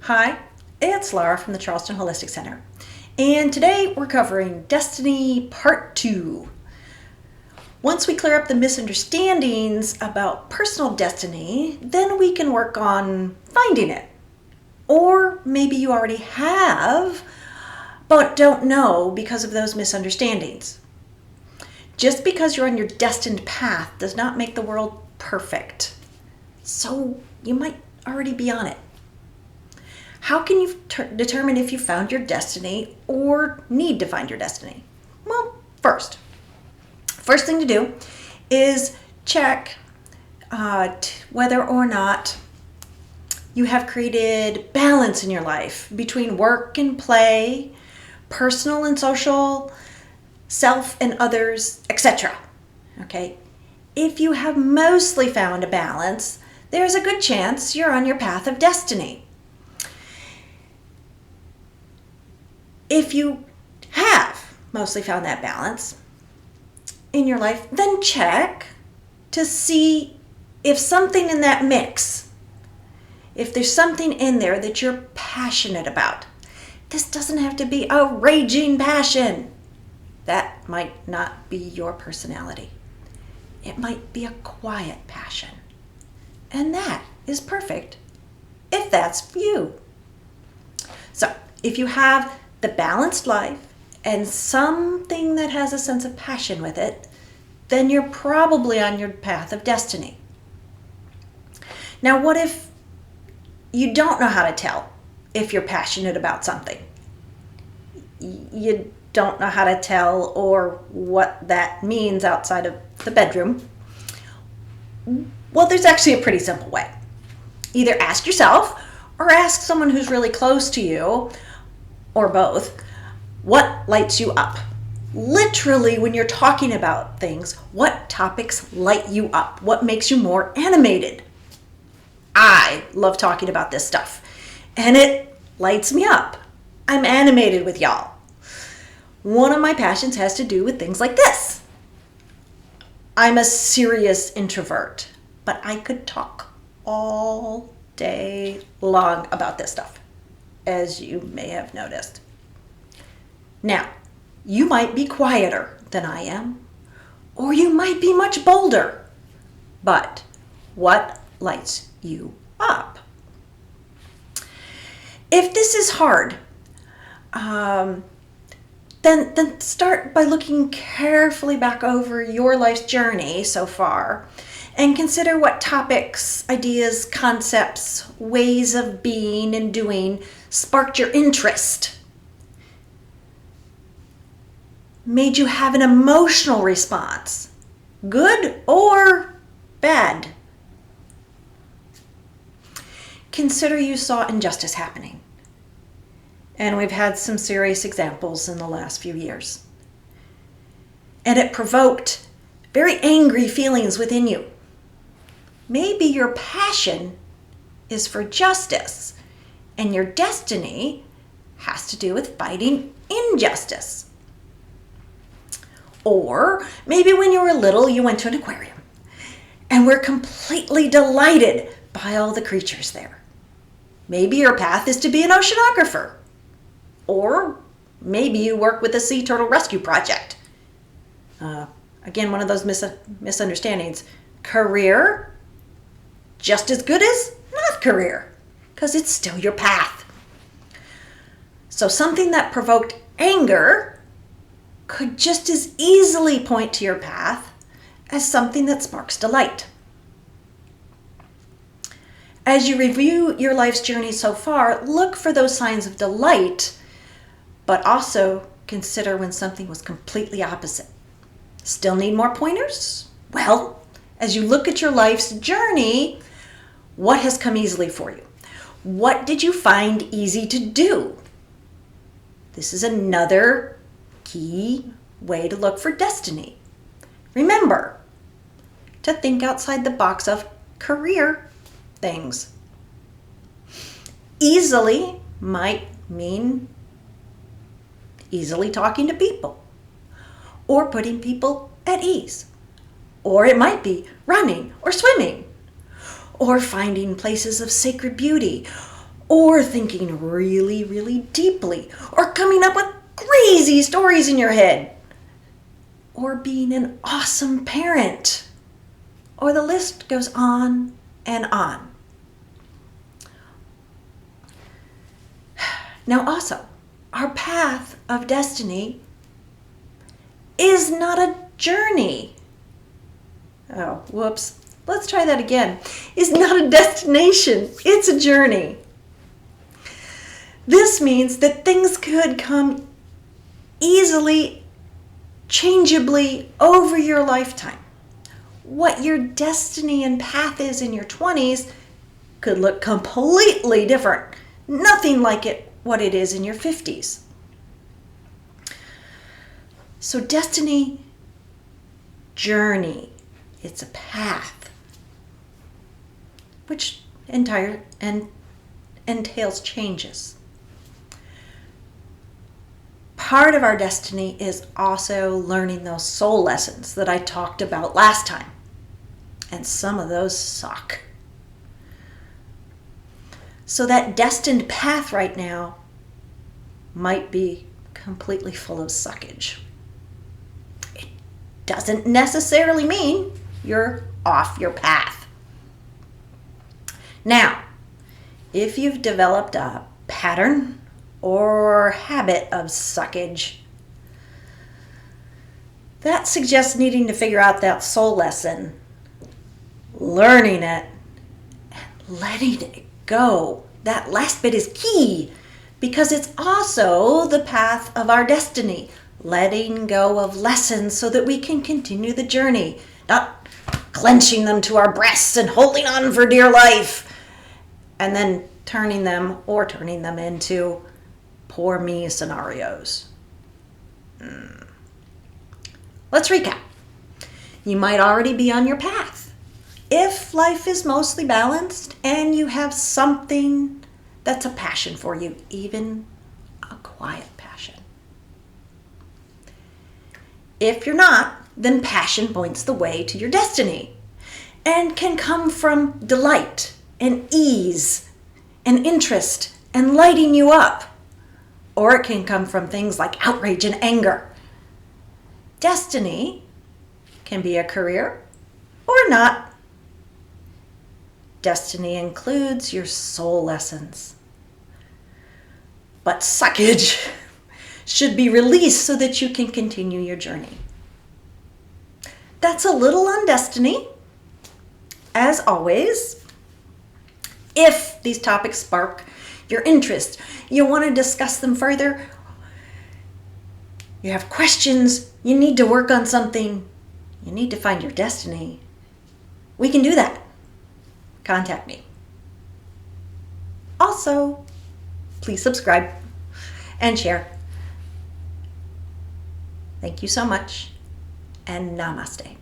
Hi, it's Laura from the Charleston Holistic Center, and today we're covering Destiny Part 2. Once we clear up the misunderstandings about personal destiny, then we can work on finding it. Or maybe you already have, but don't know because of those misunderstandings. Just because you're on your destined path does not make the world perfect. So you might already be on it. How can you determine if you found your destiny or need to find your destiny? Well, first thing to do is check whether or not you have created balance in your life between work and play, personal and social, self and others, etc. Okay? If you have mostly found a balance, there's a good chance you're on your path of destiny. If you have mostly found that balance in your life, then check to see if something in that mix, if there's something in there that you're passionate about. This doesn't have to be a raging passion. That might not be your personality. It might be a quiet passion. And that is perfect if that's you. So, if you have the balanced life and something that has a sense of passion with it, then you're probably on your path of destiny. Now, what if you don't know how to tell if you're passionate about something? You don't know how to tell or what that means outside of the bedroom. Well, there's actually a pretty simple way. Either ask yourself or ask someone who's really close to you, or both, what lights you up? Literally, when you're talking about things, what topics light you up? What makes you more animated? I love talking about this stuff, and it lights me up. I'm animated with y'all. One of my passions has to do with things like this. I'm a serious introvert, but I could talk all day long about this stuff, as you may have noticed. Now, you might be quieter than I am, or you might be much bolder, but what lights you up? If this is hard, then start by looking carefully back over your life's journey so far and consider what topics, ideas, concepts, ways of being and doing sparked your interest, made you have an emotional response, good or bad. Consider you saw injustice happening. And we've had some serious examples in the last few years. And it provoked very angry feelings within you. Maybe your passion is for justice, and your destiny has to do with fighting injustice. Or maybe when you were little, you went to an aquarium and were completely delighted by all the creatures there. Maybe your path is to be an oceanographer. Or maybe you work with the Sea Turtle Rescue Project. Again, one of those misunderstandings. Career, just as good as not career, because it's still your path. So something that provoked anger could just as easily point to your path as something that sparks delight. As you review your life's journey so far, look for those signs of delight, but also consider when something was completely opposite. Still need more pointers? Well, as you look at your life's journey, what has come easily for you? What did you find easy to do? This is another key way to look for destiny. Remember to think outside the box of career things. Easily might mean easily talking to people, or putting people at ease. Or it might be running or swimming, or finding places of sacred beauty, or thinking really, really deeply, or coming up with crazy stories in your head, or being an awesome parent, or the list goes on and on. Now also, our path of destiny is not a journey. Oh, whoops. Let's try that again. Is not a destination, it's a journey. This means that things could come easily, changeably over your lifetime. What your destiny and path is in your 20s could look completely different. Nothing like what it is in your 50s. So destiny, journey, it's a path, which entails changes. Part of our destiny is also learning those soul lessons that I talked about last time. And some of those suck. So that destined path right now might be completely full of suckage. It doesn't necessarily mean you're off your path. Now, if you've developed a pattern or habit of suckage, that suggests needing to figure out that soul lesson, learning it, and letting it go. That last bit is key because it's also the path of our destiny. Letting go of lessons so that we can continue the journey, not clenching them to our breasts and holding on for dear life, and then turning them into poor me scenarios. Let's recap. You might already be on your path. If life is mostly balanced and you have something that's a passion for you, even a quiet passion. If you're not, then passion points the way to your destiny and can come from delight and ease and interest and lighting you up. Or it can come from things like outrage and anger. Destiny can be a career or not. Destiny includes your soul lessons. But suckage should be released so that you can continue your journey. That's a little on destiny. As always, if these topics spark your interest, you want to discuss them further, you have questions, you need to work on something, you need to find your destiny, we can do that. Contact me. Also, please subscribe and share. Thank you so much, and namaste.